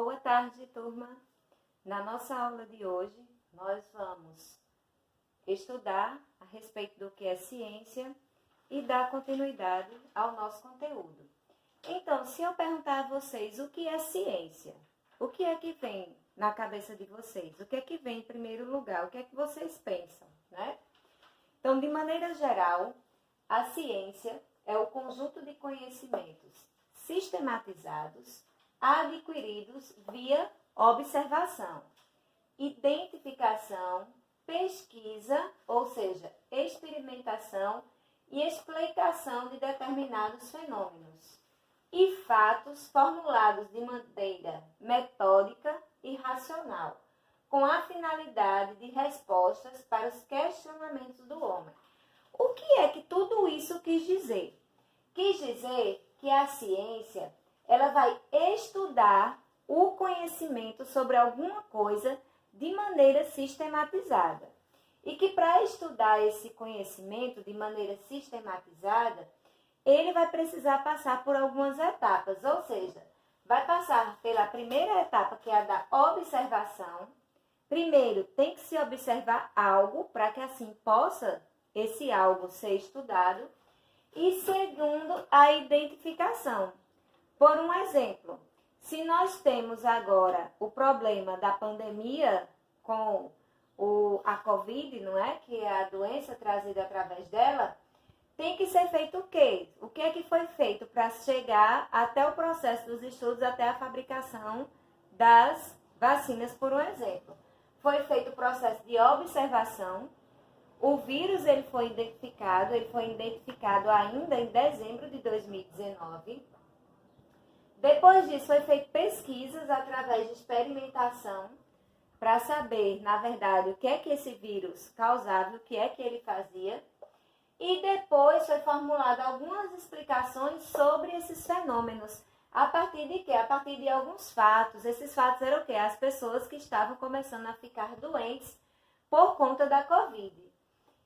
Boa tarde, turma. Na nossa aula de hoje, nós vamos estudar a respeito do que é ciência e dar continuidade ao nosso conteúdo. Então, se eu perguntar a vocês o que é ciência, o que é que vem na cabeça de vocês? O que é que vem em primeiro lugar? O que é que vocês pensam, né? Então, de maneira geral, a ciência é o conjunto de conhecimentos sistematizados, adquiridos via observação, identificação, pesquisa, ou seja, experimentação e explicação de determinados fenômenos e fatos formulados de maneira metódica e racional, com a finalidade de respostas para os questionamentos do homem. O que é que tudo isso quis dizer? Quis dizer que a ciência ela vai estudar o conhecimento sobre alguma coisa de maneira sistematizada. E que para estudar esse conhecimento de maneira sistematizada, ele vai precisar passar por algumas etapas, ou seja, vai passar pela primeira etapa, que é a da observação. Primeiro, tem que se observar algo para que assim possa esse algo ser estudado. E segundo, a identificação. Por um exemplo, se nós temos agora o problema da pandemia com a Covid, não é? Que é a doença trazida através dela, tem que ser feito o quê? O que é que foi feito para chegar até o processo dos estudos, até a fabricação das vacinas, por um exemplo? Foi feito o processo de observação. O vírus ele foi identificado ainda em dezembro de 2019. Depois disso, foi feito pesquisas através de experimentação para saber, na verdade, o que é que esse vírus causava, o que é que ele fazia. E depois foi formulado algumas explicações sobre esses fenômenos. A partir de quê? A partir de alguns fatos. Esses fatos eram o quê? As pessoas que estavam começando a ficar doentes por conta da Covid.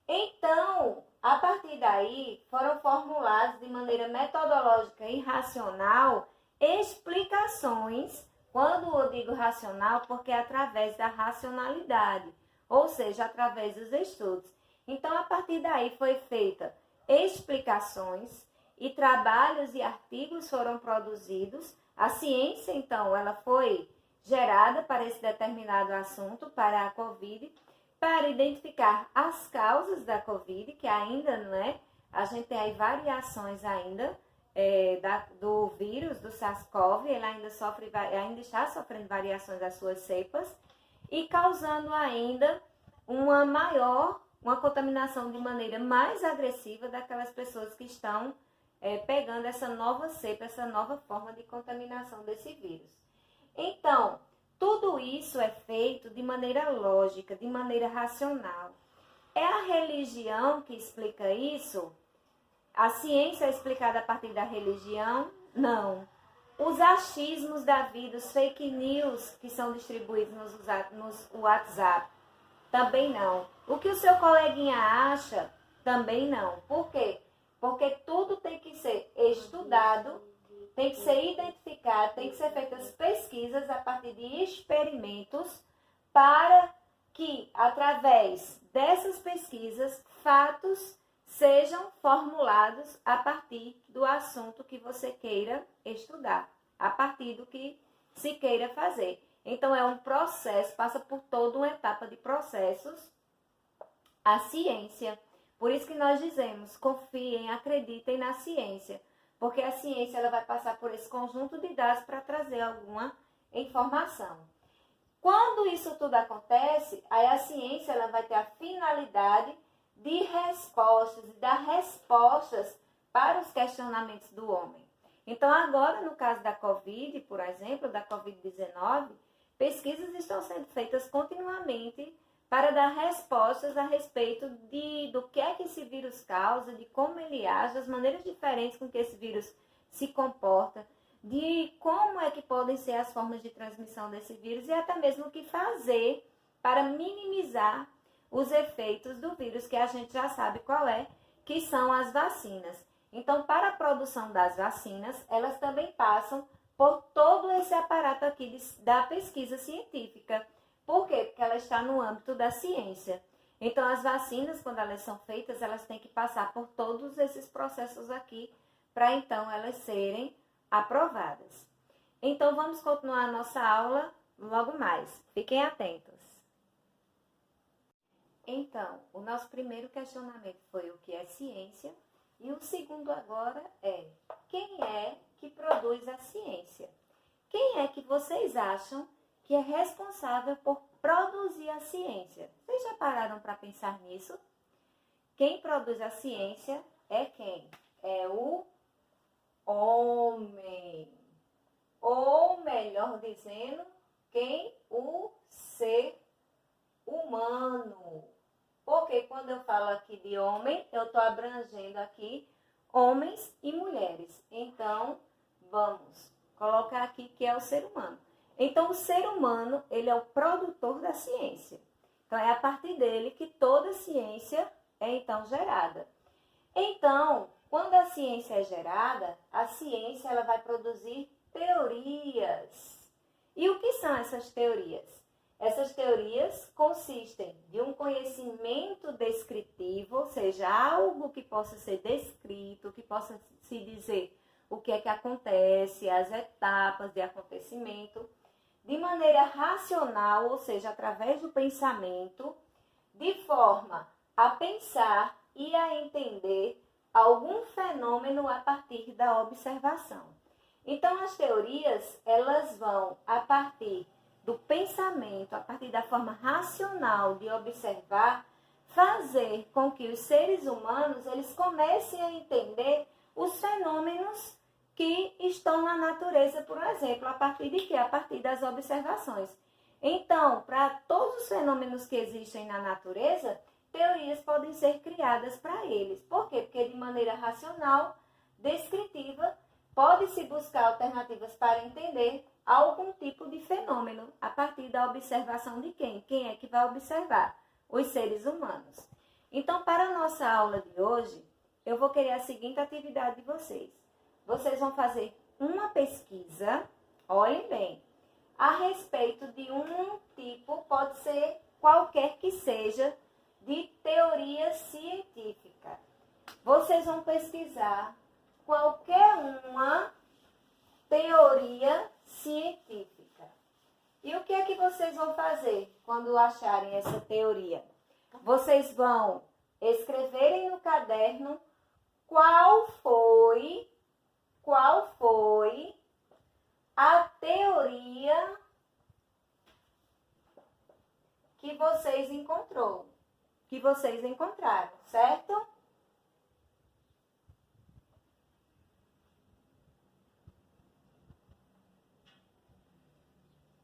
Então, a partir daí, foram formulados de maneira metodológica e racional explicações. Quando eu digo racional, porque é através da racionalidade, ou seja, através dos estudos. Então, a partir daí foi feita explicações e trabalhos e artigos foram produzidos. A ciência, então, ela foi gerada para esse determinado assunto, para a Covid, para identificar as causas da Covid, que ainda não é, a gente tem aí variações ainda do vírus, do SARS-CoV, ele ainda está sofrendo variações das suas cepas e causando ainda uma contaminação de maneira mais agressiva daquelas pessoas que estão pegando essa nova cepa, essa nova forma de contaminação desse vírus. Então, tudo isso é feito de maneira lógica, de maneira racional. É a religião que explica isso? A ciência é explicada a partir da religião? Não. Os achismos da vida, os fake news que são distribuídos nos WhatsApp? Também não. O que o seu coleguinha acha? Também não. Por quê? Porque tudo tem que ser estudado, tem que ser identificado, tem que ser feitas pesquisas a partir de experimentos para que, através dessas pesquisas, fatos sejam formulados a partir do assunto que você queira estudar, a partir do que se queira fazer. Então, é um processo, passa por toda uma etapa de processos, a ciência. Por isso que nós dizemos, confiem, acreditem na ciência, porque a ciência ela vai passar por esse conjunto de dados para trazer alguma informação. Quando isso tudo acontece, aí a ciência ela vai ter a finalidade de respostas, de dar respostas para os questionamentos do homem. Então, agora, no caso da Covid, por exemplo, da Covid-19, pesquisas estão sendo feitas continuamente para dar respostas a respeito do que é que esse vírus causa, de como ele age, das maneiras diferentes com que esse vírus se comporta, de como é que podem ser as formas de transmissão desse vírus e até mesmo o que fazer para minimizar os efeitos do vírus, que a gente já sabe qual é, que são as vacinas. Então, para a produção das vacinas, elas também passam por todo esse aparato aqui da pesquisa científica. Por quê? Porque ela está no âmbito da ciência. Então, as vacinas, quando elas são feitas, elas têm que passar por todos esses processos aqui para então elas serem aprovadas. Então, vamos continuar a nossa aula logo mais. Fiquem atentos. Então, o nosso primeiro questionamento foi o que é ciência e o segundo agora é quem é que produz a ciência? Quem é que vocês acham que é responsável por produzir a ciência? Vocês já pararam para pensar nisso? Quem produz a ciência é quem? É o homem. Ou, melhor dizendo, quem? O ser humano. Porque quando eu falo aqui de homem, eu estou abrangendo aqui homens e mulheres. Então, vamos colocar aqui que é o ser humano. Então, o ser humano, ele é o produtor da ciência. Então, é a partir dele que toda ciência é, então, gerada. Então, quando a ciência é gerada, a ciência ela vai produzir teorias. E o que são essas teorias? Essas teorias consistem de um conhecimento descritivo, ou seja, algo que possa ser descrito, que possa se dizer o que é que acontece, as etapas de acontecimento, de maneira racional, ou seja, através do pensamento, de forma a pensar e a entender algum fenômeno a partir da observação. Então, as teorias, elas vão, a partir do pensamento, a partir da forma racional de observar, fazer com que os seres humanos eles comecem a entender os fenômenos que estão na natureza, por exemplo, a partir de quê? A partir das observações. Então, para todos os fenômenos que existem na natureza, teorias podem ser criadas para eles. Por quê? Porque de maneira racional, descritiva, pode-se buscar alternativas para entender algum tipo de fenômeno a partir da observação de quem? Quem é que vai observar? Os seres humanos. Então, para a nossa aula de hoje, eu vou querer a seguinte atividade de vocês. Vocês vão fazer uma pesquisa, olhem bem, a respeito de um tipo, pode ser qualquer que seja, de teoria científica. Vocês vão pesquisar qualquer uma teoria científica. E o que é que vocês vão fazer quando acharem essa teoria? Vocês vão escreverem no caderno qual foi a teoria que vocês encontraram, certo?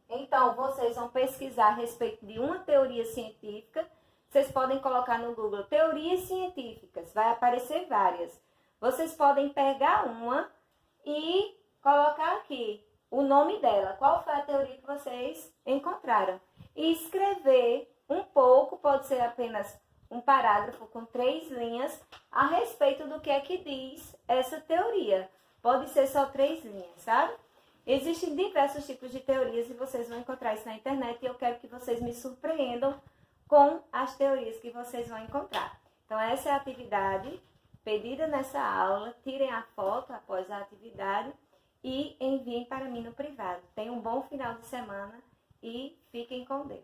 Então, vocês vão pesquisar a respeito de uma teoria científica. Vocês podem colocar no Google teorias científicas, vai aparecer várias. Vocês podem pegar uma e colocar aqui o nome dela, qual foi a teoria que vocês encontraram. E escrever um pouco, pode ser apenas um parágrafo com 3 linhas, a respeito do que é que diz essa teoria. Pode ser só 3 linhas, sabe? Existem diversos tipos de teorias e vocês vão encontrar isso na internet e eu quero que vocês me surpreendam com as teorias que vocês vão encontrar. Então, essa é a atividade pedida nessa aula. Tirem a foto após a atividade e enviem para mim no privado. Tenham um bom final de semana e fiquem com Deus.